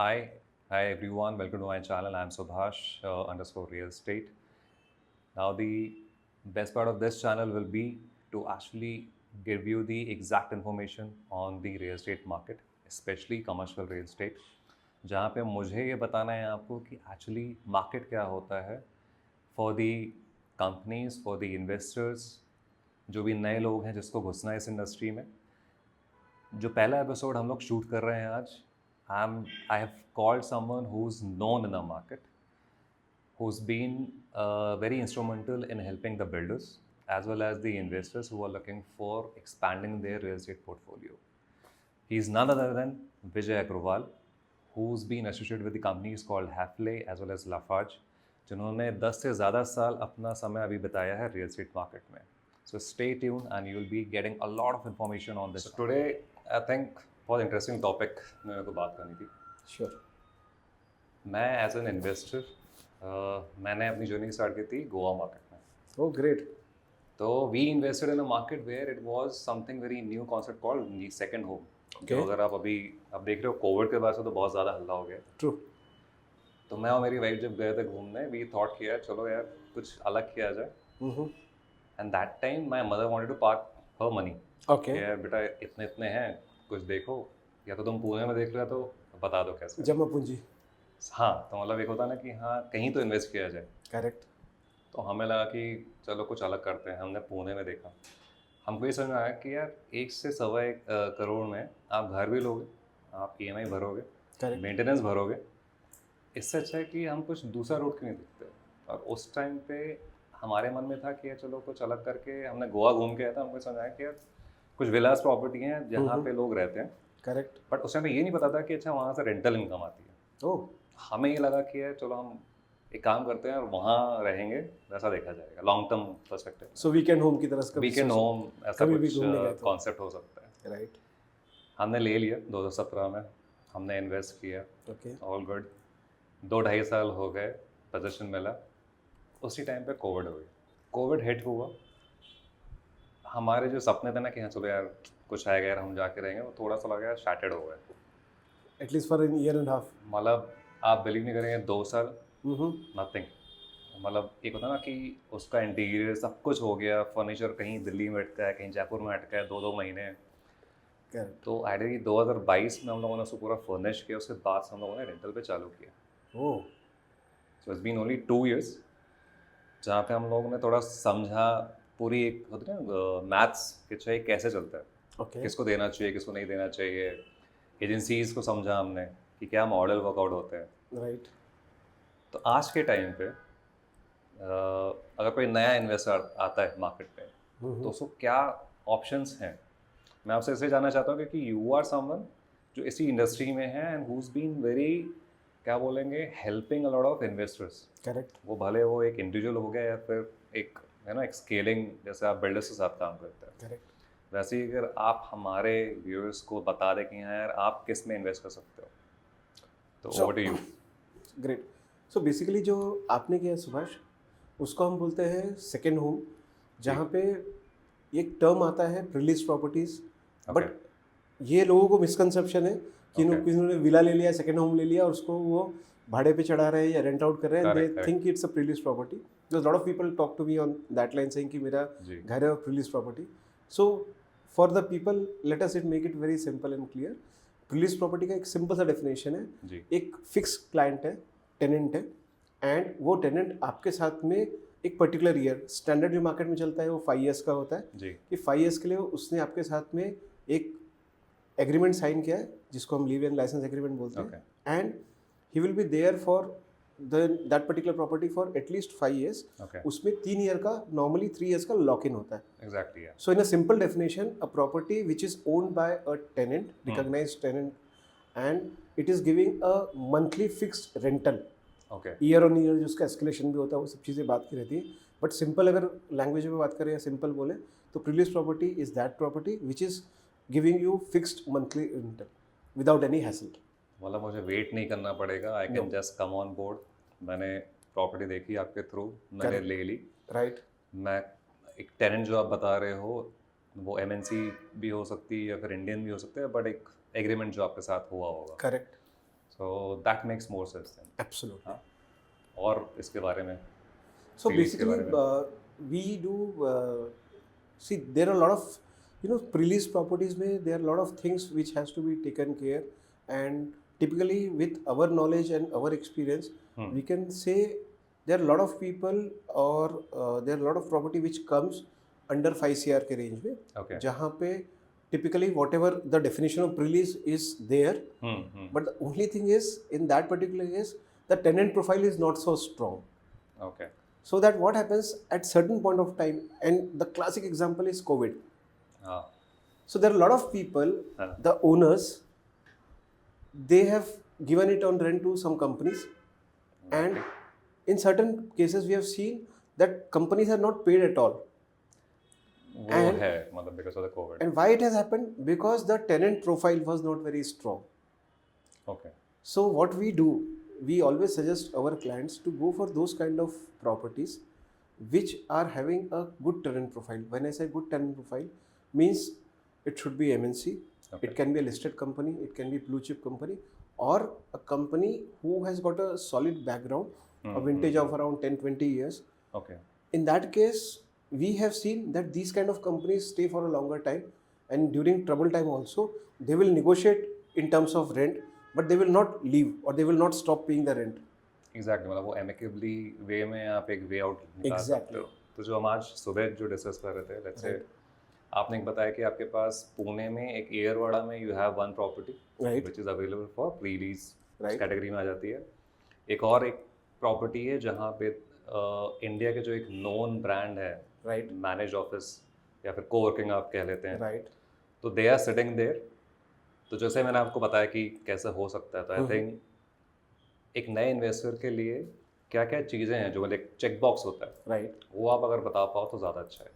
Hi, hi everyone. Welcome to my channel. I'm Subhash underscore real estate. Now, the best part of this channel will be to actually give you the exact information on the real estate market, especially commercial real estate, जहाँ पे मुझे ये बताना है आपको कि actually market क्या होता है for the companies for the investors, जो भी नए लोग हैं जिसको घुसना है इस इंडस्ट्री में। जो पहला एपिसोड हम लोग शूट कर रहे हैं आज, I have called someone who is known in the market, who's been very instrumental in helping the builders as well as the investors who are looking for expanding their real estate portfolio. He's none other than Vijay Agrawal, who's been associated with the companies called Hafele as well as Lafarge, जिन्होंने 10 से ज़्यादा साल अपना समय अभी बिताया है real estate market में. So stay tuned and you will be getting a lot of information on this. So today I think बहुत इंटरेस्टिंग टॉपिक मेरे को बात करनी थी. श्योर. मैं एज एन इन्वेस्टर मैंने अपनी जर्नी स्टार्ट की थी गोवा मार्केट में. Oh great. तो we invested in a market where it was something very new concept called second home. तो अगर आप देख रहे हो कोविड के बाद से तो बहुत ज़्यादा हल्ला हो गया. ट्रू. तो मैं और मेरी वाइफ जब गए थे घूमने, वी थॉट किया चलो यार कुछ अलग किया जाए. And that time my mother wanted to park her money. Okay. यार बेटा इतने इतने हैं, कुछ देखो, या तो तुम पुणे में देख रहे हो तो बता दो कैसे. जमा पूंजी. हाँ, तो मतलब एक होता है ना कि हाँ कहीं तो इन्वेस्ट किया जाए. करेक्ट. तो हमें लगा कि चलो कुछ अलग करते हैं. हमने पुणे में देखा, हमको ये समझ में आया कि यार 1 से सवा 1 करोड़ में आप घर भी लोगे, आप EMI भरोगे, मेंटेनेंस भरोगे. इससे अच्छा है कि हम कुछ दूसरा रूट क्यों नहीं देखते. और उस टाइम पे हमारे मन में था कि यार चलो कुछ अलग करके. हमने गोवा घूम के आया था, हमको समझ आया कि यार कुछ विलास प्रॉपर्टी हैं जहाँ पे लोग रहते हैं. करेक्ट. बट उस टाइम पे ये नहीं पता था कि अच्छा वहाँ से रेंटल इनकम आती है. ओह. हमें ये लगा कि यार चलो हम एक काम करते हैं और वहाँ रहेंगे, वैसा देखा जाएगा लॉन्ग टर्म पर्सपेक्टिव. सो वीकेंड होम की तरह से वीकेंड होम ऐसा कभी भी कुछ घूमने गए तो. कॉन्सेप्ट हो सकता है. राइट. हमने ले लिया 2017 में, हमने इन्वेस्ट किया. ओके. All good. 2-2.5 साल हो गए, पोजीशन मिला. उसी टाइम पे कोविड हो गई. कोविड हिट हुआ. हमारे जो सपने थे ना कि हाँ चलो यार कुछ आएगा यार हम जाके रहेंगे, वो थोड़ा सा लगा यार शैटर्ड हो गए. At least for an year and half. मतलब आप बिलीव नहीं करेंगे, 2 साल नथिंग. मतलब एक होता ना कि उसका इंटीरियर सब कुछ हो गया, फर्नीचर कहीं दिल्ली में अटका है, कहीं जयपुर में अटका है 2-2 महीने. करेक्ट. तो आइडियली 2022 में हम लोगों ने उसको पूरा फर्निश किया. उसके बाद हम लोगों ने रेंटल पे चालू किया. Oh. So it's been only 2 years, जहाँ पे हम लोगों ने थोड़ा समझा पूरी एक होती है ना मैथ्स कि चाहिए कैसे चलता है, ओके. किसको देना चाहिए किसको नहीं देना चाहिए. एजेंसीज़ को समझा हमने कि क्या मॉडल वर्कआउट होते हैं. राइट. तो आज के टाइम पे अगर कोई नया इन्वेस्टर आता है मार्केट पे तो उसको क्या ऑप्शंस हैं. मैं आपसे इसलिए जानना चाहता हूँ क्योंकि यू आर समवन जो इसी इंडस्ट्री में है एंड हुज बीन वेरी क्या बोलेंगे helping a lot of investors. Correct. वो भले वो एक इंडिविजुअल हो गया या फिर एक है ना एक स्केलिंग, जैसे आप बिल्डर्स के साथ काम करते हैं. करेक्ट. वैसे ही अगर आप हमारे व्यूअर्स को बता दें कि हाँ यार आप किस में इन्वेस्ट कर सकते हो, तो over to you. Great. So basically जो आपने किया सुभाष, उसको हम बोलते हैं सेकेंड होम, जहाँ पे एक टर्म आता है रिलीज प्रॉपर्टीज. बट ये लोगों को मिसकंसेप्शन है कि किसी ने विला ले लिया, सेकेंड होम ले लिया और उसको वो भाड़े पे चढ़ा रहे हैं या रेंट आउट कर रहे हैं. They think it's a prelease property. Because lot of people talk to me on that line saying कि मेरा घर है prelease property. So for the people let us it make it very simple and clear. Prelease property का एक simple सा definition है. एक fix client है, टेनेंट है, एंड वो टेनेंट आपके साथ में एक पर्टिकुलर ईयर, स्टैंडर्ड जो मार्केट में चलता है वो 5 ईयर्स का होता है कि 5 ईयर्स के लिए उसने आपके साथ में एक एग्रीमेंट साइन किया है जिसको हम लीव एंड लाइसेंस एग्रीमेंट बोलते हैं. And he will be there for that particular property for at least 5 years. उसमें 3 ईयर का, नॉर्मली 3 ईयर्स का लॉक इन होता है. Exactly. So in a simple definition, a property which is owned by a tenant, recognised tenant, and it is giving a monthly fixed rental. Year on year जिसका escalation भी होता है, वो सब चीज़ें बात की रहती है. बट सिंपल अगर लैंग्वेज में बात करें या सिंपल बोले तो prelease property is that property which is giving you fixed monthly rental without any hassle. मतलब मुझे वेट नहीं करना पड़ेगा, I can just come on board. मैंने प्रॉपर्टी देखी आपके थ्रू, मैंने ले ली. राइट. मैं एक टेनेंट जो आप बता रहे हो वो MNC भी हो सकती है या फिर इंडियन भी हो सकते हैं, बट एक एग्रीमेंट जो आपके साथ हुआ होगा. Correct. So that makes more sense then. Absolutely. हाँ, और इसके बारे में So Pre-lease के basically, बारे में we do see there are a lot of pre-lease properties में there are a lot of things which has to be taken care, and typically with our knowledge and our experience we can say there are a lot of people or there are a lot of property which comes under 5 CR के range में, Okay. जहाँ पे typically whatever the definition of pre-lease is there, but the only thing is in that particular case the tenant profile is not so strong. Okay. So that what happens at certain point of time, and the classic example is COVID. हाँ. So there are a lot of people, the owners, they have given it on rent to some companies, and in certain cases we have seen that companies are not paid at all. वो है मतलब because of the COVID. And why it has happened? Because the tenant profile was not very strong. Okay. So what we do, we always suggest our clients to go for those kind of properties which are having a good tenant profile. When I say good tenant profile, means it should be MNC, Okay. it can be a listed company, it can be blue chip company, or a company who has got a solid background, a vintage of around 10-20 years. Okay. In that case, we have seen that these kind of companies stay for a longer time, and during trouble time also, they will negotiate in terms of rent, but they will not leave or they will not stop paying the rent. Exactly. मतलब वो amicably way में आप एक way out निकाल सकते Exactly. हो. तो जो हम आज सुबह जो डिस्कस कर रहे थे, let's say आपने एक बताया कि आपके पास पुणे में एक एयरवाड़ा में you have one property Right. which is available for pre-lease Right. Category में आ जाती है. एक प्रॉपर्टी है जहाँ पे इंडिया के जो एक नोन ब्रांड है, Right. मैनेज ऑफिस या फिर कोवर्किंग आप कह लेते हैं, Right. तो दे आर सिटिंग देयर. तो जैसे मैंने आपको बताया कि कैसे हो सकता है, तो आई थिंक एक नए इन्वेस्टर के लिए क्या क्या चीज़ें हैं जो मतलब एक चेक बॉक्स होता है, Right. वो आप अगर बता पाओ तो ज़्यादा अच्छा है.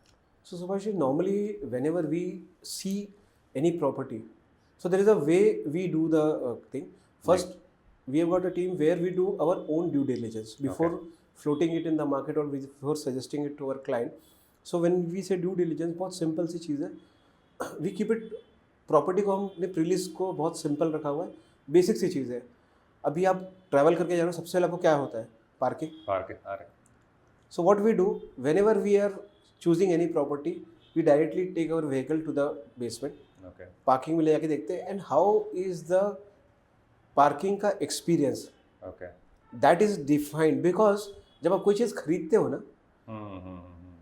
So Subhash, normally whenever we see any property, so there is a way we do the thing. First, we have got a team where we do our own due diligence before floating it in the market or before suggesting it to our client. So when we say due diligence, बहुत simple सी चीज़ है. We keep it, property को हमने प्रीलीज को बहुत simple रखा हुआ है, बेसिक सी चीज़ है. अभी आप ट्रैवल करके जा रहे हो, सबसे पहले आपको क्या होता है? पार्किंग. पार्किंग. अरे So what we do, whenever we are choosing any property, we directly take our vehicle to the basement. Okay. Parking में ले जाके देखते हैं, and how is the parking का experience, okay. That is defined. Because जब आप कोई चीज़ खरीदते हो ना,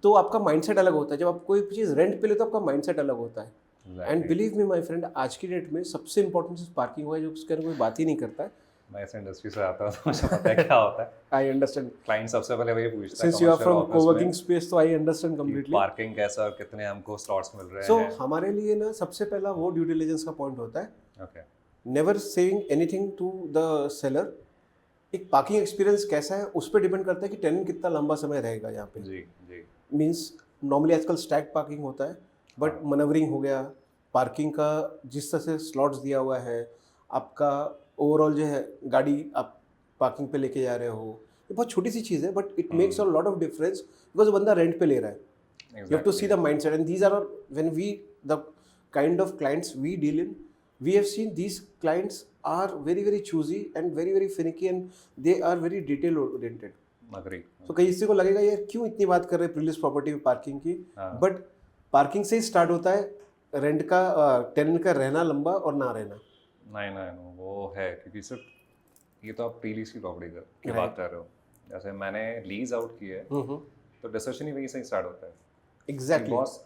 तो आपका माइंडसेट अलग होता है. जब आप कोई चीज़ रेंट पे लेते हो, आपका माइंडसेट अलग होता है. And believe me my friend, आज की डेट में सबसे इंपॉर्टेंट चीज़ पार्किंग हुआ है, जो उसके अंदर कोई बात ही नहीं करता है. मैं इस इंडस्ट्री से आता हूँ तो मुझे पता है क्या होता है. I understand. क्लाइंट सबसे पहले वही पूछता है since you are from coworking space, तो आई अंडरस्टैंड कंप्लीटली. पार्किंग कैसा और कितने हमको स्लॉट्स मिल रहे सो हैं. हमारे लिए ना सबसे पहला वो ड्यू डिलिजेंस का पॉइंट होता है. Okay. Never saying anything to the seller. एक पार्किंग एक्सपीरियंस कैसा है उस पर डिपेंड करता है कि टेनेंट कितना लंबा समय रहेगा यहाँ पे. जी जी. मीन्स नॉर्मली आजकल स्टैक पार्किंग होता है, बट मनवरिंग हो गया, पार्किंग का जिस तरह से स्लॉट्स दिया हुआ है, आपका ओवरऑल जो है गाड़ी आप पार्किंग पे लेके जा रहे हो, ये बहुत छोटी सी चीज़ है, but it makes a lot of difference because बंदा रेंट पे ले रहा है. You have to see the mindset, and these are when we the kind of clients we deal in, we have seen these clients are very very choosy and very very finicky, and they are very detail oriented. Agree. तो कई किसी को लगेगा यार क्यों इतनी बात कर रहे हैं प्रीलीज प्रॉपर्टी में पार्किंग की, बट पार्किंग से ही स्टार्ट होता है रेंट का, टेनेंट का रहना लंबा और ना रहना. नहीं वो है, क्योंकि सिर्फ ये तो आप प्रीलीज की प्रॉपर्टी की बात कर रहे हो. जैसे मैंने लीज आउट की है तो डिस्कशन ही वहीं से स्टार्ट होता है. एग्जैक्टली. बॉस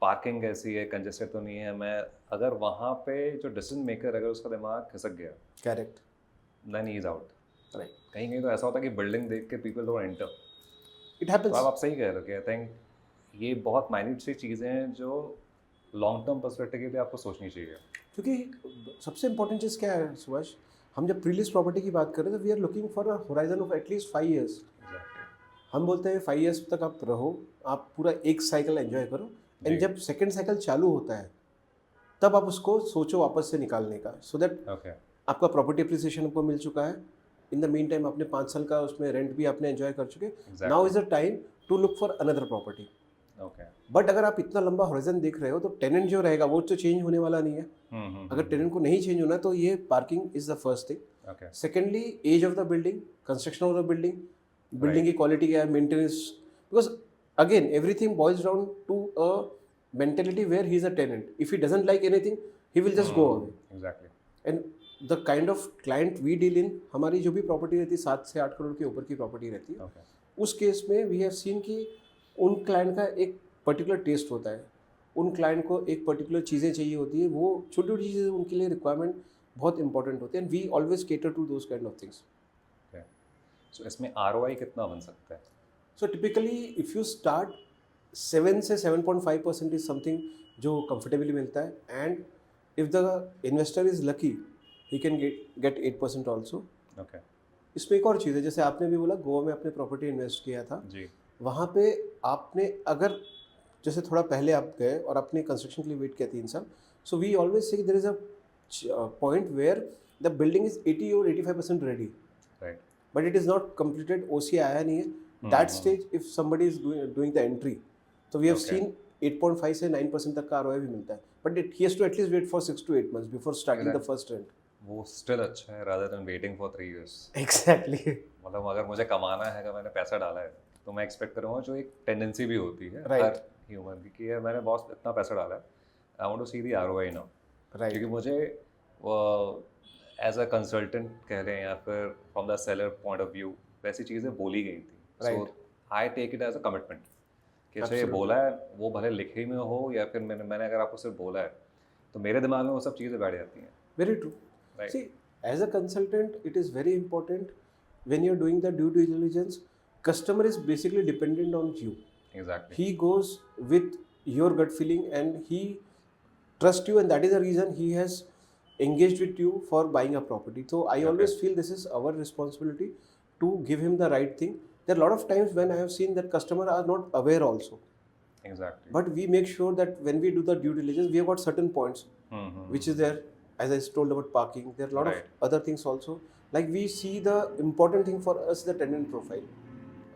पार्किंग कैसी है, कंजेस्टेड तो नहीं है. मैं अगर वहाँ पे जो डिसीजन मेकर अगर उसका दिमाग खिसक गया, correct, then he is out. Right. कहीं कहीं तो ऐसा होता है कि बिल्डिंग देख के पीपल डोंट एंटर. इट तो हैपेंस. आप सही कह रहे हो कि आई थिंक ये बहुत माइन्यूट सी चीज़ें हैं जो लॉन्ग टर्म पर्सपेक्टिव के लिए आपको सोचनी चाहिए. क्योंकि सबसे इंपॉर्टेंट चीज़ क्या है सुभाष, हम जब प्रीलीज प्रॉपर्टी की बात कर रहे हैं तो we are looking for a horizon of at least 5 years. हम बोलते हैं 5 years तक आप रहो, आप पूरा एक साइकिल एंजॉय करो, एंड जब सेकेंड साइकिल चालू होता है तब आप उसको सोचो वापस से निकालने का, सो दैट आपका प्रॉपर्टी अप्रिसिएशन आपको मिल चुका है. इन द मीन टाइम आपने 5 साल का उसमें रेंट भी आपने एंजॉय कर चुके. Now is the time to look for another property. But अगर आप इतना लंबा हॉरिजन देख रहे हो तो टेनेंट जो रहेगा वो तो चेंज होने वाला नहीं है. अगर टेनेंट को नहीं चेंज होना तो ये parking is the first thing. Okay. Secondly age of the building, construction of the building, building की क्वालिटी क्या है, maintenance, because again everything boils down to a mentality where he is a tenant. If he doesn't like anything he will just go away. Exactly. And the kind of client we deal in, हमारी जो भी property रहती है 7 से 8 करोड़ के ऊपर की property रहती है, Okay. उस केस में वी हैव सीन कि उन क्लाइंट का एक पर्टिकुलर टेस्ट होता है, उन क्लाइंट को एक पर्टिकुलर चीज़ें चाहिए होती है, वो छोटी छोटी चीज़ें उनके लिए रिक्वायरमेंट बहुत इंपॉर्टेंट होती है, and we always cater to those kind of things. Okay. So इसमें ROI कितना बन सकता है? So typically if you start 7 से 7.5% इज समथिंग जो कंफर्टेबली मिलता है, and if the investor is lucky he can get 8% also. Okay. इसमें एक और चीज़ है, जैसे आपने भी बोला गोवा में आपने प्रॉपर्टी इन्वेस्ट किया था, जी. वहाँ पे आपने अगर जैसे थोड़ा पहले आप गए और आपने कंस्ट्रक्शन के लिए वेट किया 3 साल, so we always say there is a point where the building is 80 और 85% ready, Right. But it is not completed, OC आया नहीं है. That stage if somebody is doing the entry, तो वी हैव Okay. सीन 8.5 से 9% तक का ROI भी मिलता है, but it he has to at least wait for 6 to 8 months before starting the Exactly. First rent. वो स्टिल अच्छा है rather than waiting for 3 years. Exactly. मतलब अगर मुझे कमाना है, अगर मैंने पैसा डाला है, तो मैं एक्सपेक्ट करूँगा जो एक टेंडेंसी भी होती है Right. हर ह्यूमन की कि यार मैंने बहुत इतना पैसा डाला है, I want to see the ROI now. Right. क्योंकि मुझे एज अ कंसल्टेंट कह रहे हैं या फिर from the seller point of view वैसी चीज़ें बोली गई थी. So Right. I take it as a commitment कि अच्छा ये Absolutely. बोला है, वो भले लिखे में हो या फिर मैंने अगर आपको सिर्फ बोला है, तो मेरे दिमाग में वो सब चीज़ें बैठ जाती हैं. Very true. Right. See, as a consultant, it is very important when you're doing the due diligence. Customer is basically dependent on you. Exactly. He goes with your gut feeling and he trusts you, and that is the reason he has engaged with you for buying a property. So I Okay. always feel this is our responsibility to give him the right thing. There are a lot of times when I have seen that customer are not aware also, Exactly. but we make sure that when we do the due diligence, we have got certain points which is there. As I told about parking, there are a lot Right. of other things also. Like we see the important thing for us, the tenant profile.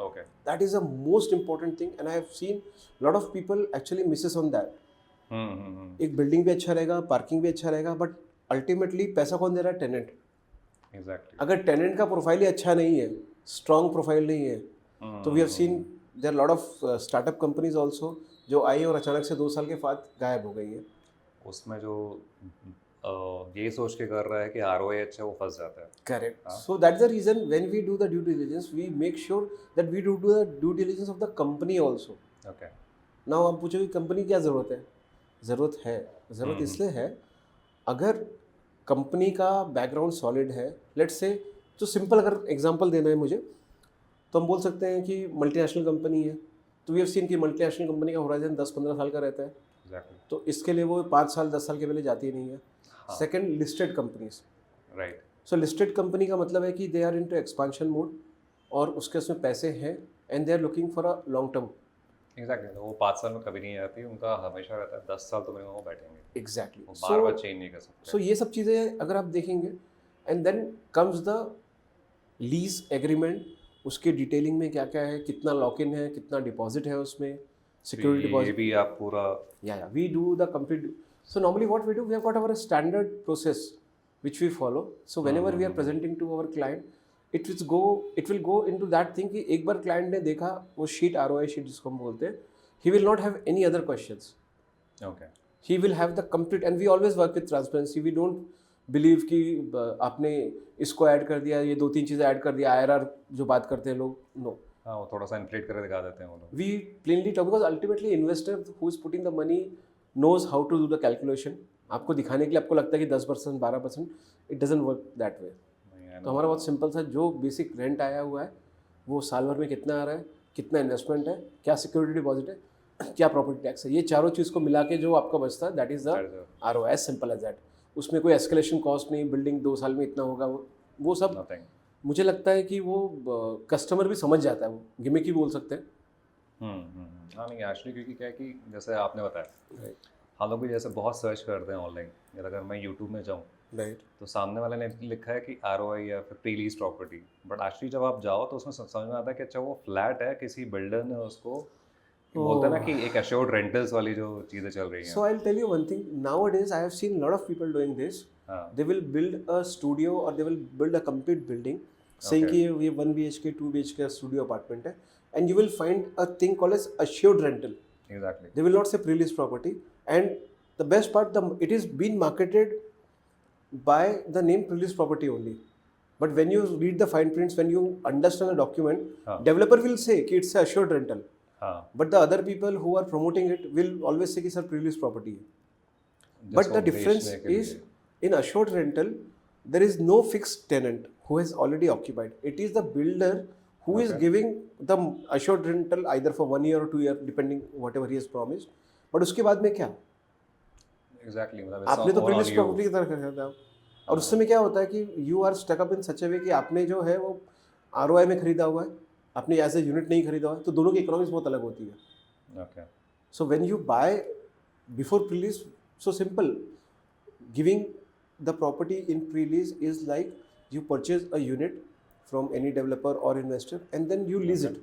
Okay. That is the most important thing, and I have seen a lot of people actually misses on that. एक building भी अच्छा रहेगा, parking भी अच्छा रहेगा, but ultimately पैसा कौन दे रहा है? टेनेंट. Exactly. अगर टेनेंट का प्रोफाइल ही अच्छा नहीं है, स्ट्रॉन्ग प्रोफाइल नहीं है, तो we have seen there lot of startup companies also जो आई और अचानक से 2 साल के बाद गायब हो गई है. उसमें जो ये सोच के कर रहा है कि ROI अच्छा है, वो फंस जाता है. Correct. So that's the reason when we do the due diligence, we make sure that we do the due diligence of the company also. Okay. Now आप पूछोगे कंपनी क्या ज़रूरत है? ज़रूरत है. ज़रूरत इसलिए है, अगर कंपनी का बैकग्राउंड सॉलिड है, लेट्स से जो सिंपल अगर एग्जांपल देना है मुझे, तो हम बोल सकते हैं कि मल्टीनेशनल कंपनी है, तो वी हैव सीन कि मल्टीनेशनल कंपनी का होराइजन 10-15 साल का रहता है, Exactly. तो इसके लिए वो 5 साल 10 साल के पहले जाती नहीं है. Second, listed companies. Right. So listed company का मतलब है कि they are into expansion mode, और उसके उसमें पैसे हैं, and they are looking for a long term. Exactly. तो वो 5 साल में कभी नहीं आती, उनका हमेशा रहता है 10 साल तो मिनिमम वो बैठेंगे. एग्जैक्टली. वो बार बार चेंज नहीं कर सकते. सो ये सब चीज़ें अगर आप देखेंगे, and then comes the lease agreement. उसके डिटेलिंग में क्या क्या है, कितना लॉक इन है, कितना डिपॉजिट है उसमें, सिक्योरिटी ये डिपॉजिट. भी आप पूरा Yeah, we do the complete. So normally what we do, we have got our standard process which we follow. So whenever we are presenting to our client, it will go into that thing कि एक बार client ने देखा वो sheet, ROI sheet जिसको हम बोलते हैं, he will not have any other questions. Okay. He will have the complete, and we always work with transparency. We don't believe कि आपने इसको ऐड कर दिया, ये 2-3 चीज़ें ऐड कर दिया, IRR जो बात करते हैं लोग, no. हाँ, वो थोड़ा सा इन्फ्लेट करके दिखा देते हैं वो लोग. We plainly talk, because ultimately investor who is putting the money knows how to do the calculation. आपको दिखाने के लिए आपको लगता है कि 10%, 12%, it doesn't work that way. तो हमारा बहुत सिंपल सा जो बेसिक रेंट आया हुआ है, वो साल भर में कितना आ रहा है, कितना इन्वेस्टमेंट है, क्या सिक्योरिटी डिपॉजिट है, क्या प्रॉपर्टी टैक्स है, ये चारों चीज़ को मिला के जो आपका बचता है, that is the ROI, as simple as that. उसमें कोई एस्केलेशन कॉस्ट नहीं, बिल्डिंग 2 साल में इतना होगा, वो सब Nothing. मुझे लगता है कि वो कस्टमर भी समझ जाता है, वो गिमिक ही बोल सकते हैं. हाँ नहीं एक्चुअली, क्योंकि क्या है कि जैसे आपने बताया, राइट. हम लोग भी जैसे बहुत सर्च करते हैं ऑनलाइन, या अगर मैं यूट्यूब में जाऊँ राइट. तो सामने वाले ने लिखा है कि ROI या फिर pre lease property, but actually जब आप जाओ तो उसमें समझ में आता है कि अच्छा वो फ्लैट है, किसी बिल्डर ने उसको बोलते हैं ना कि एक एश्योर्ड रेंटल्स वाली जो चीज़ें चल रही हैं. So I'll tell you one thing. Nowadays, I have seen a lot of people doing this. हाँ they will build a studio or they will build a complete building saying Okay. कि ये 1 BHK 2 BHK studio apartment है, and you will find a thing called as assured rental. exactly They will not say pre-leased property, and the best part, it is being marketed by the name pre-leased property only. But when you read the fine prints, when you understand the document, हाँ developer will say कि it's a assured rental, हाँ but the other people who are promoting it will always say कि sir pre-leased property है. But जिसको the difference बेचने के is लिए in assured rental, there is no fixed tenant who has already occupied. It is the builder who is Okay. giving the assured rental either for 1 year or 2 year, depending whatever he has promised. But उसके बाद में क्या? exactly मतलब it's आपने तो all on प्रीलिस्ट you property की तरह कर था, और उस समय क्या होता है कि you are stuck up in such a way कि आपने जो है वो आरओआई में खरीदा हुआ है, आपने एज ए यूनिट नहीं खरीदा हुआ है, तो दोनों की इकोनॉमिक्स बहुत अलग होती है. okay So when you buy before pre-lease, so simple. Giving the property in pre-lease is like you purchase a unit from any developer or investor and then you lease it.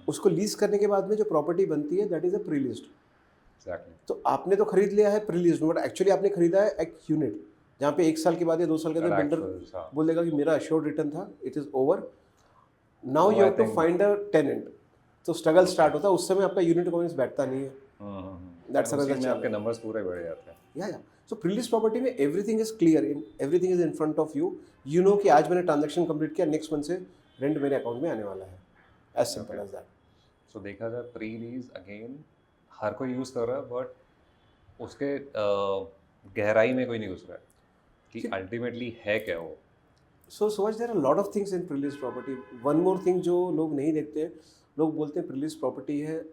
उसको lease करने के बाद में जो property बनती है that is a pre-leased. exactly तो आपने तो खरीद लिया है प्री-लीज्ड, बट एक्चुअली आपने खरीदा है एक यूनिट जहाँ पे 1 साल के बाद या 2 साल के That बाद बिल्डर actuals, हाँ. बोल देगा कि मेरा अश्योर्ड रिटर्न था, it is over, now So you I have to think- find a tenant. तो स्ट्रगल स्टार्ट होता है, उस समय आपका यूनिट इकोनॉमिक्स बैठता नहीं है. That's उसी another में आपके challenge. numbers पूरे बढ़ जाते हैं या सो प्रीलीज प्रॉपर्टी में everything is clear, in everything is in front of you. You know कि आज मैंने ट्रांजैक्शन कंप्लीट किया, नेक्स्ट मंथ से रेंट मेरे अकाउंट में आने वाला है. As simple Okay. As that. So देखा जाए प्री लीज अगेन हर कोई यूज़ कर रहा है बट उसके गहराई में कोई नहीं घुस रहा है कि अल्टीमेटली है क्या वो. So Subhash, there are lot of things in prelease property. One more thing जो लोग नहीं देखते, लोग बोलते हैं प्रीलीज प्रॉपर्टी है,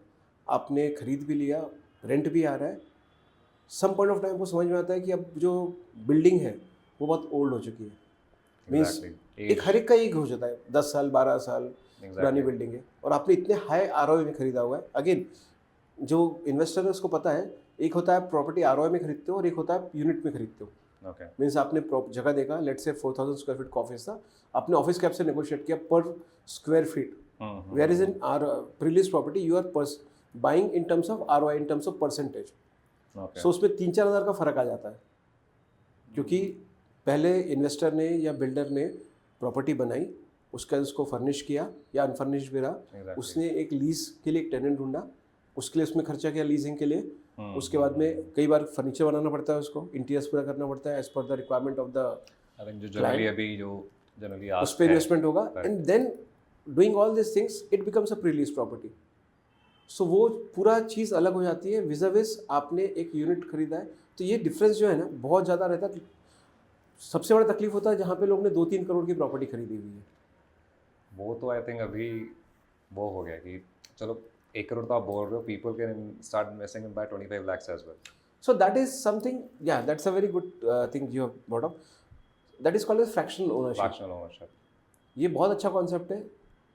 आपने खरीद भी लिया, रेंट भी आ रहा है. सम पॉइंट ऑफ टाइम को समझ में आता है कि अब जो बिल्डिंग है वो बहुत ओल्ड हो चुकी है. Means Exactly. एक हर एक का एक हो जाता है, 10 साल 12 साल पुरानी बिल्डिंग है और आपने इतने हाई आरओआई में खरीदा हुआ है. अगेन जो इन्वेस्टर है उसको पता है, एक होता है प्रॉपर्टी आरओआई में खरीदते हो और एक होता है यूनिट में खरीदते हो. Okay. मीन्स आपने जगह देखा, लेट्स से 4000 स्क्वायर फीट का ऑफिस था, आपने ऑफिस कैप से नेगोशिएट किया per square feet. Whereas in our prelease property you are buying in terms of ROI, in terms of percentage. Okay. So उसमें 3-4 हज़ार का फ़र्क आ जाता है, क्योंकि पहले इन्वेस्टर ने या बिल्डर ने प्रॉपर्टी बनाई, उसका उसको फर्निश किया या अनफर्निश भी रहा, Exactly. उसने एक लीज के लिए एक टेनेंट ढूंढा, उसके लिए उसमें खर्चा किया लीजिंग के लिए. उसके बाद में कई बार फर्नीचर बनाना पड़ता है, उसको इंटीरियर्स पूरा करना पड़ता है as per the requirement of the, I think जो जनरली अभी जो जनरली उस पर इन्वेस्टमेंट होगा. Correct. And then doing all this things it becomes a prelease property. So वो पूरा चीज़ अलग हो जाती है विज़ आपने एक यूनिट खरीदा है. तो ये डिफरेंस जो है ना बहुत ज़्यादा रहता है. सबसे बड़ा तकलीफ होता है जहाँ पे लोग ने 2-3 करोड़ की प्रॉपर्टी खरीदी हुई है. वो तो आई थिंक अभी वो हो गया कि चलो 1 करोड़ तो आप बोल रहे हो, people can start investing in by 25 lakhs as well. So that is something, yeah, that's a very good thing you have brought up. That is called as fractional ownership. Fractional ownership. ये बहुत अच्छा concept है,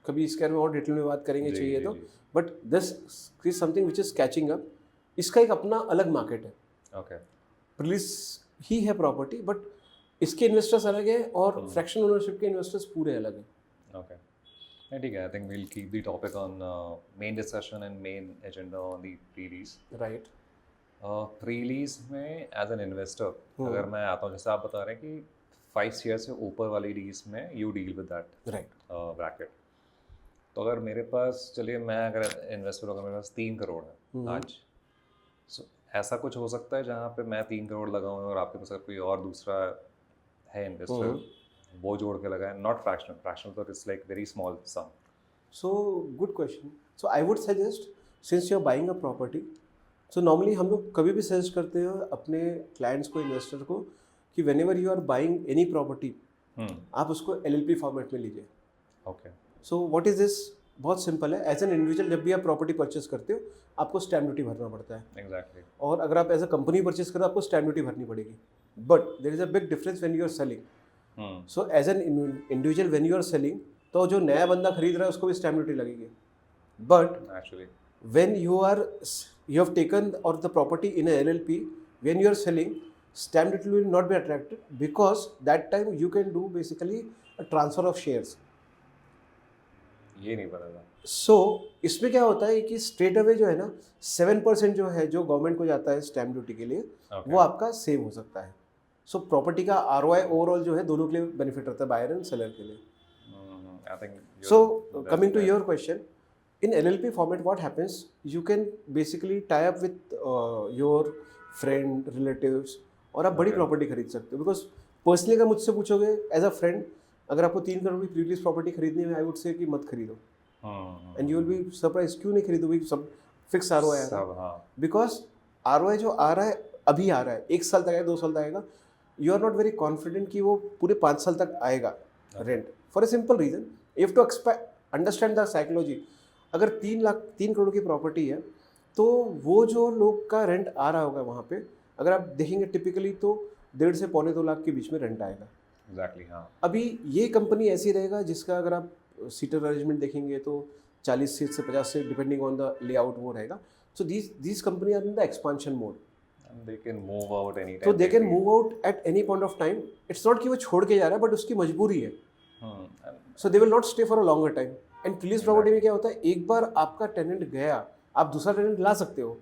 कभी इसके बारे में और detail में बात करेंगे जी, चाहिए जी, तो. जी. But this is something which is catching up. इसका एक अपना अलग मार्केट है. Okay. प्रीलीज ही है प्रॉपर्टी, बट इसके इन्वेस्टर्स अलग है और फ्रैक्शनल ओनरशिप के इन्वेस्टर्स पूरे अलग हैं. Okay. नहीं, ठीक है. I think we'll keep the topic on main discussion and main agenda on the pre-lease. Right. Pre-lease में एज एन इन्वेस्टर अगर मैं आता हूँ, जैसे आप बता रहे हैं कि 5 ईयर से ऊपर वाली लीज में you deal with that right. Bracket. तो अगर मेरे पास, चलिए मैं अगर इन्वेस्टर अगर मेरे पास 3 करोड़ है आज, सो ऐसा कुछ हो सकता है जहाँ पे मैं 3 करोड़ लगाऊँ और आपके पास अगर कोई और दूसरा है इन्वेस्टर वो जोड़ के लगाए, नॉट फ्रैक्शनल. फ्रैक्शनल तो it's like very small sum. So good question. So I would suggest, since you are buying a property, so normally हम लोग कभी भी सजेस्ट करते हैं अपने क्लाइंट्स को, इन्वेस्टर को, कि whenever you are buying any property, आप उसको LLP फॉर्मेट में लीजिए. Okay. So what is this? बहुत सिंपल है. एज एन इंडिविजुअल जब भी आप प्रॉपर्टी परचेस करते हो आपको स्टैम्प ड्यूटी भरना पड़ता है, एग्जैक्टली. और अगर आप एज अ कंपनी परचेस करो आपको स्टैम्प ड्यूटी भरनी पड़ेगी. But there is a big difference when you are selling. So as an individual when you are selling, तो जो नया बंदा खरीद रहा है उसको भी स्टैम्प ड्यूटी लगेगी. But actually when you have taken or the property in a LLP, when you are selling, stamp duty will not be attracted, because that time you can do basically a transfer of shares. ये नहीं पता था. So इसमें क्या होता है कि straight away जो है ना 7% जो है जो गवर्नमेंट को जाता है स्टैम्प ड्यूटी के लिए, Okay. वो आपका सेव हो सकता है. सो प्रॉपर्टी का ROI ओवरऑल जो है दोनों के लिए बेनिफिट रहता है, बायर एंड सेलर के लिए. I think So that's coming to fair. your question, in LLP format, what happens? You can basically tie up with your friend, relatives, और आप बड़ी Okay. प्रॉपर्टी खरीद सकते हो. बिकॉज पर्सनली अगर मुझसे पूछोगे एज अ फ्रेंड, अगर आपको 3 करोड़ की प्रीवियस प्रॉपर्टी खरीदनी है, आई वुड से कि मत खरीदो. And you will be surprise, क्यों नहीं खरीदोगे? सब फिक्स ROI आ रहा है. सब हाँ बिकॉज ROI जो आ रहा है अभी आ रहा है, 1 साल तक आएगा, 2 साल तक आएगा. You are not very confident कि वो पूरे 5 साल तक आएगा rent, for a simple reason. You have to understand the psychology. अगर 3 करोड़ की प्रॉपर्टी है, तो वो जो लोग का रेंट आ रहा होगा वहाँ पे, अगर आप देखेंगे टिपिकली तो 1.5 से पौने 2 लाख के बीच में रेंट आएगा. एग्जैक्टली हाँ अभी ये कंपनी ऐसी रहेगा जिसका अगर आप सीटर अरेंजमेंट देखेंगे तो 40 सीट से 50 seat depending on the layout वो रहेगा. So these company are in the expansion mode. and they can move out any तो time they they can feel. Move out at any point of time. It's not कि वो छोड़ के जा रहा है, बट उसकी मजबूरी है. And so they will not stay for a longer time. And please property में क्या होता है, एक बार आपका टेनेंट गया, आप दूसरा टेनेंट ला सकते हो,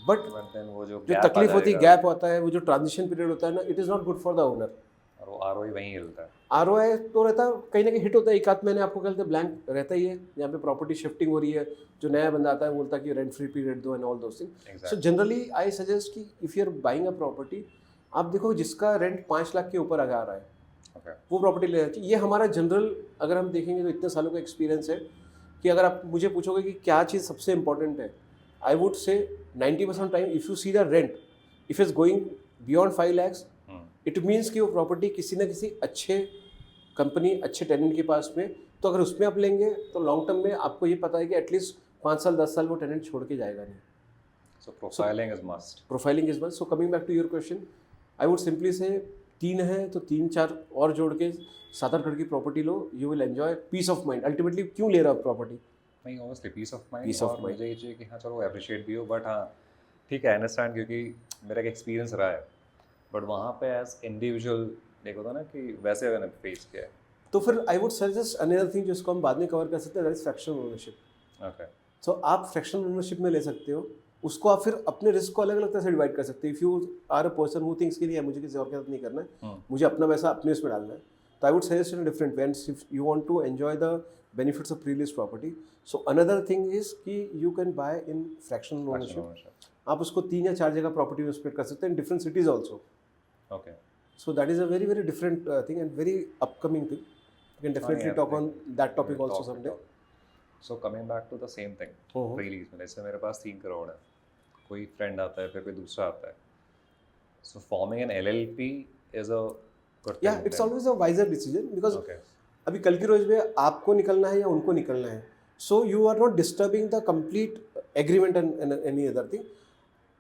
बट but then वो जो जो gap आ तकलीफ होती है, जाएगा, गैप होता है, वो जो ट्रांजिशन पीरियड होता है ना, it is not good for the owner. और वो ROI वहीं हिलता है. ROI तो रहता है, कहीं ना कहीं हिट होता है. एक आध महीने आपको कहते हैं ब्लैंक रहता ही है, जहाँ पे प्रॉपर्टी शिफ्टिंग हो रही है, जो नया बंदा आता है बोलता है कि रेंट फ्री पीरियड दो and all those thing. So Exactly. Generally I suggest कि if you are buying a property, आप देखो जिसका रेंट 5 लाख के ऊपर आ रहा है, Okay. वो प्रॉपर्टी लेना चाहिए. ये हमारा जनरल, अगर हम देखेंगे तो इतने सालों का एक्सपीरियंस है कि अगर आप मुझे पूछोगे कि क्या चीज़ सबसे इंपॉर्टेंट है, आई वुड से 90% time if you see the rent, if is going beyond 5 lakhs, it means कि वो प्रॉपर्टी किसी ना किसी अच्छे कंपनी, अच्छे टेनेंट के पास में. तो अगर उसमें आप लेंगे तो लॉन्ग टर्म में आपको ये पता है कि एटलीस्ट 5 साल 10 साल वो टेनेंट छोड़ के जाएगा नहीं. So profiling is must. Profiling is must. So coming back to your question, I would simply say 3 है तो 3-4 और जोड़ के 7-8 करोड़ की प्रॉपर्टी लो. You will enjoy peace of mind. Ultimately क्यों ले रहा हो प्रॉपर्टी? नहीं obviously peace of mind. Peace of और mind. मुझे ये चाहिए कि हाँ चलो अप्रिशिएट भी हो, बट हाँ ठीक है अंडरस्टैंड, क्योंकि मेरा एक एक्सपीरियंस रहा है. बट वहाँ पे एज इंडिविजुअल देखो था ना कि वैसे मैंने फेस किया है. तो फिर I would suggest another thing जिसको हम बाद में कवर कर सकते हैं, that is fractional ownership. Okay. So आप फ्रैक्शनल ओनरशिप में ले सकते हो. उसको आप फिर अपने रिस्क को अलग अलग तरह से डिवाइड कर सकते हो. If you are a person who thinks कि नहीं मुझे किसी और के साथ नहीं करना है, मुझे अपना पैसा अपने उसमें डालना है, तो I would suggest in different way. If you want to enjoy the benefits of prelist property, so another thing is कि you can buy in fractional ownership. आप उसको 3 या 4 जगह प्रॉपर्टी में स्प्लिट कर सकते हैं in different cities also. Okay. So that is a very very different thing and very upcoming thing. You can definitely yeah, talk on that topic We'll also talk someday. about. So coming back to the same thing. Mhm. Release में जैसे मेरे पास 3 करोड़ है, कोई friend आता है, फिर कोई दूसरा आता है. So forming an LLP is a good thing. Yeah, it's always a wiser decision because Okay. अभी कल की रोज में आपको निकलना है या उनको निकलना है. So you are not disturbing the complete agreement and any other thing.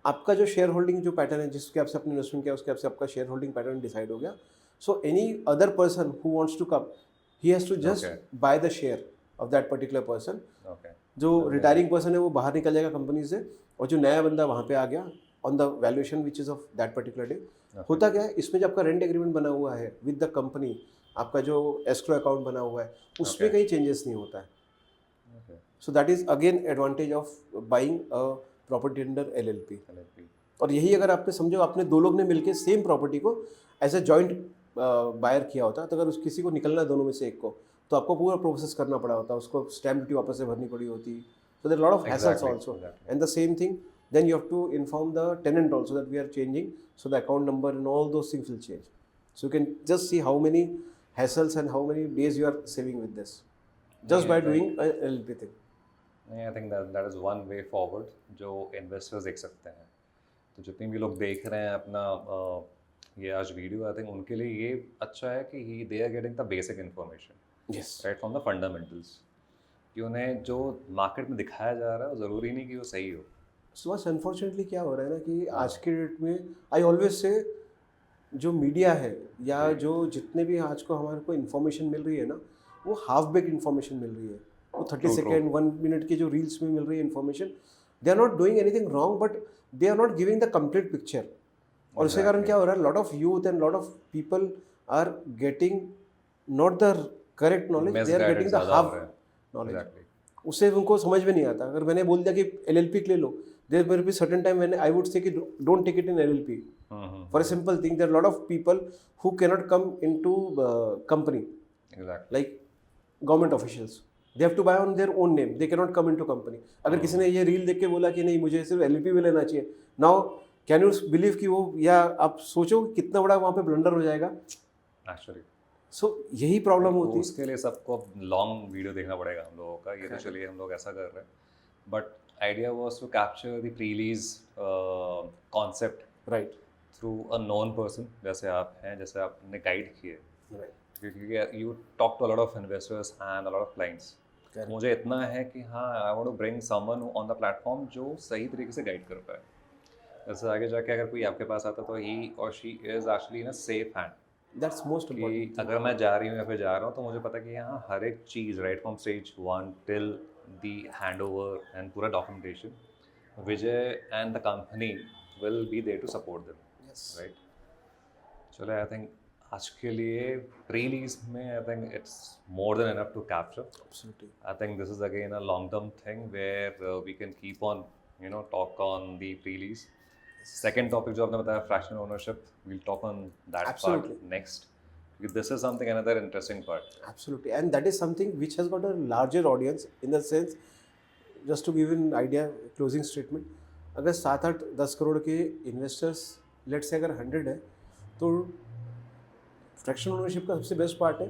आपका जो शेयर होल्डिंग जो पैटर्न है, जिसके आपसे अपने इन्वेस्टमेंट किया उसके आपसे आपका शेयर होल्डिंग पैटर्न डिसाइड हो गया. So any other person who wants to come, he has to just Okay. By the share of that particular person. Okay. जो रिटायरिंग पर्सन है वो बाहर निकल जाएगा कंपनी से, और जो नया बंदा वहाँ पे आ गया on the valuation which is of that particular day. होता क्या है, इसमें जो आपका रेंट एग्रीमेंट बना हुआ है विद द कंपनी, आपका जो एस्क्रो अकाउंट बना हुआ है, उसमें Okay. कहीं चेंजेस नहीं होता है. Okay. So that is again advantage of buying a property under LLP. LLP. और यही अगर आपने समझो आपने 2 लोग ने मिलकर सेम प्रॉपर्टी को एज ए जॉइंट बायर किया होता, तो अगर उस किसी को निकलना है दोनों में से एक को, तो आपको पूरा प्रोसेस करना पड़ा होता, उसको स्टैम्प ड्यूटी वापस से भरनी पड़ी होती. So there lot of hassles Exactly, also. exactly. And the same thing then you have to inform the tenant also that we are changing, so the account number and all those things will change. So you can just see how many hassles and how many days you are saving with this just by doing LLP thing. नहीं, I think that is one way forward जो investors देख सकते हैं. तो जितने भी लोग देख रहे हैं अपना ये आज वीडियो, आई थिंक उनके लिए ये अच्छा है कि they are getting the basic information yes. Right from the fundamentals, कि उन्हें जो मार्केट में दिखाया जा रहा है वो ज़रूरी नहीं कि वो सही हो. सुभाष, अनफॉर्चुनेटली क्या हो रहा है ना कि आज के डेट में आई ऑलवेज से जो मीडिया है या जी. जो जितने भी आज को हमारे को इन्फॉर्मेशन मिल रही है ना, वो हाफ बेक इन्फॉर्मेशन मिल रही है. वो 30 True, सेकेंड 1 मिनट की जो रील्स में मिल रही है information, they are not doing anything wrong, but they are not giving the complete picture. और उसके कारण Exactly. क्या हो रहा है, lot of youth and lot of people are getting not the correct knowledge, they are Misguided getting the ज़्यादा हो half रहा है. नॉलेज. Exactly. उससे उनको समझ में नहीं आता. अगर मैंने बोल दिया कि LLP ले लो, there will be certain time when I would say कि don't take it in LLP for a simple thing. There are a lot of people who cannot come into company, Exactly. like government officials. They have to buy on their own name. They cannot come into company. अगर किसी ने ये reel देख के बोला कि नहीं मुझे सिर्फ LLP में लेना चाहिए, now can you believe कि वो, या आप सोचो कितना बड़ा वहाँ पे ब्लंडर हो जाएगा. Actually. सो यही प्रॉब्लम तो होती है. उसके लिए सबको लॉन्ग वीडियो देखना पड़ेगा हम लोगों का. ये तो चलिए हम लोग ऐसा कर रहे हैं, but idea was to capture the pre-lease concept right. Through a known person, जैसे आप हैं, जैसे आपने गाइड किए, राइट. क्योंकि you talk to a lot of investors and a lot of clients. मुझे इतना है कि हाँ, I want to bring someone on the platform जो सही तरीके से गाइड कर पाए. जैसे आगे जाके अगर कोई आपके पास आता तो ही और she is actually in a safe hand. That's most कि इम्पोर्टेंट. अगर मैं जा रही हूँ या फिर जा रहा हूँ तो मुझे पता है कि यहाँ हर एक चीज़ right from stage 1 till the hand over and पूरा documentation, Vijay and the company will be there to support them. Yes. Right. चलो, आई थिंक आज के लिए प्री-लीज में I think it's more than enough to capture. Absolutely. I think this is again a long-term thing where we can keep on, talk on the pre-lease. Second topic जो आपने बताया, fractional ownership, we'll talk on that Absolutely. part next. Because this is something another interesting part. Absolutely. And that is something which has got a larger audience in the sense, just to give you an idea, closing statement, अगर 7-8-10 करोड़ के investors let's say अगर 100 है, तो fractional ownership का सबसे best part है.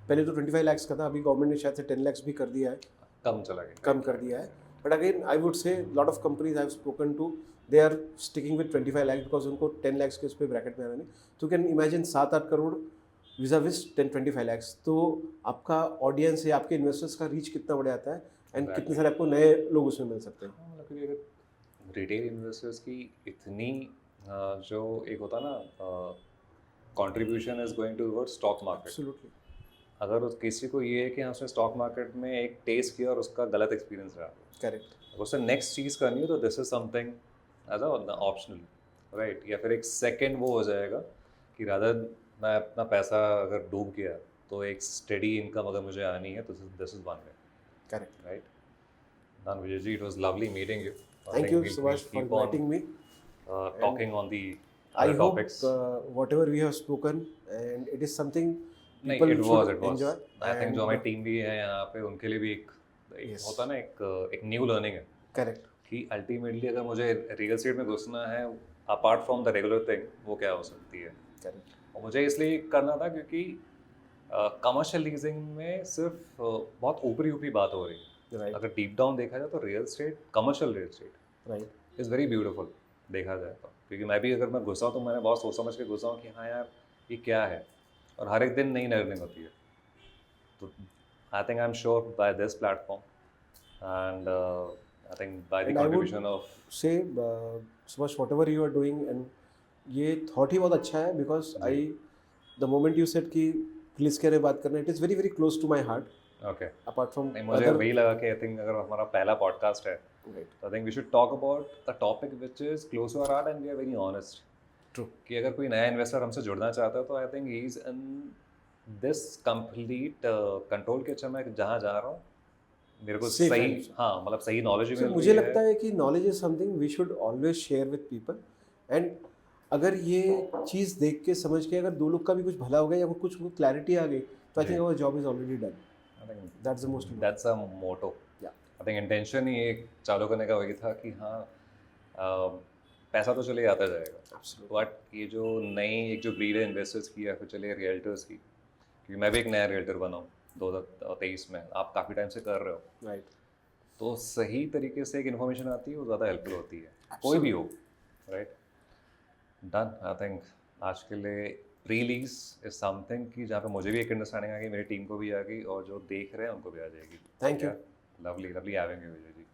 पहले तो 25 लाख का था, अभी गवर्नमेंट ने शायद से 10 लाख भी कर दिया है, कम चला गया. कम कर दिया है. But again I would say lot of companies I have spoken to, they are sticking with 25 lakh because उनको 10 लाख के उस पर ब्रैकेट में आना नहीं. तो कैन इमेजिन 7-8 करोड़ विजा विज 10-25 लाख. तो आपका ऑडियंस है, आपके इन्वेस्टर्स का रीच कितना बढ़ जाता है, एंड Exactly. कितने सारे आपको नए लोग उसमें मिल सकते हैं. हाँ, मतलब क्योंकि अगर रिटेल इन्वेस्टर्स की इतनी जो एक होता ना contribution is going towards stock market. Absolutely. अगर किसी को ये है कि हाँ, उसने स्टॉक मार्केट में एक टेस्ट किया और उसका गलत एक्सपीरियंस रहा, करेक्ट. उससे नेक्स्ट चीज़ करनी है तो this is something as a optional, right. या फिर एक सेकंड वो हो जाएगा कि रादर मैं अपना पैसा अगर डूब गया तो एक स्टेडी इनकम अगर मुझे आनी है तो this is one way. Correct. Right. Done, Vijay ji, it was lovely meeting you. I Thank think you, we'll Subhash, for keep on, inviting me. talking on the I other hope topics. whatever we have spoken, and it is something नहीं, people it should was. enjoy. I think and- जो हमारी team भी है यहाँ पे उनके लिए भी एक Yes. होता है ना, एक न्यू लर्निंग है Correct. कि अल्टीमेटली अगर मुझे रियल एस्टेट में घुसना है apart from the regular thing, वो क्या हो सकती है. Correct. और मुझे इसलिए करना था क्योंकि कमर्शियल लीजिंग में सिर्फ बहुत ऊपरी बात हो रही है. Right. अगर डीप डाउन देखा जाए तो real estate, commercial real estate Right. Is very beautiful देखा जाए तो. क्योंकि मैं भी अगर मैं घुसा हूँ तो मैंने बहुत सोच समझ के घुसा हूँ कि हाँ यार ये क्या है, और हर एक दिन नई लर्निंग होती है. तो I think I am sure by this platform and I think by the And I would- contribution of Say, Subhash, whatever you are doing, and ये thought ही बहुत अच्छा है because जी. the moment you said कि police के बारे में बात करना, it is very very close to my heart. Okay. Apart from नहीं, मुझे other, वही लगा कि आई थिंक अगर हमारा पहला पॉडकास्ट है right. तो I think we should talk about a topic which is close to our heart and we are very honest. True. कि अगर कोई नया इन्वेस्टर हमसे जुड़ना चाहता है तो I think he is in this complete control के. अच्छा, मैं जहाँ जा रहा हूँ मेरे को Safe सही, hands. हाँ मतलब सही नॉलेज भी So, मिल मुझे रही लगता है कि knowledge is something we should always share with people. And अगर ये चीज़ देख के समझ के अगर दो लोग का भी कुछ भला हो गया या कुछ क्लैरिटी आ गई तो आई जी. Think our job is already done. I think that's the most important. That's a motto. Yeah. I think intention ही एक चालू करने का वही था कि हाँ पैसा तो चले आता जाएगा, Absolutely. बट ये जो नई एक जो ब्रीड है इन्वेस्टर्स की या फिर चले रियल्टर्स की, क्योंकि मैं भी एक नया रियल्टर बना हूँ 2023 में, आप काफ़ी टाइम से कर रहे हो, Right. तो सही तरीके से एक इन्फॉर्मेशन आती है वो ज़्यादा हेल्पफुल होती है, कोई भी हो. राइट. डन. आई थिंक आज के लिए प्री लीज इज समथिंग कि जहाँ पे मुझे भी एक अंडरस्टैंडिंग आ गई, मेरी टीम को भी आ गई, और जो देख रहे हैं उनको भी आ जाएगी. Thank you. Lovely having you Vijay ji.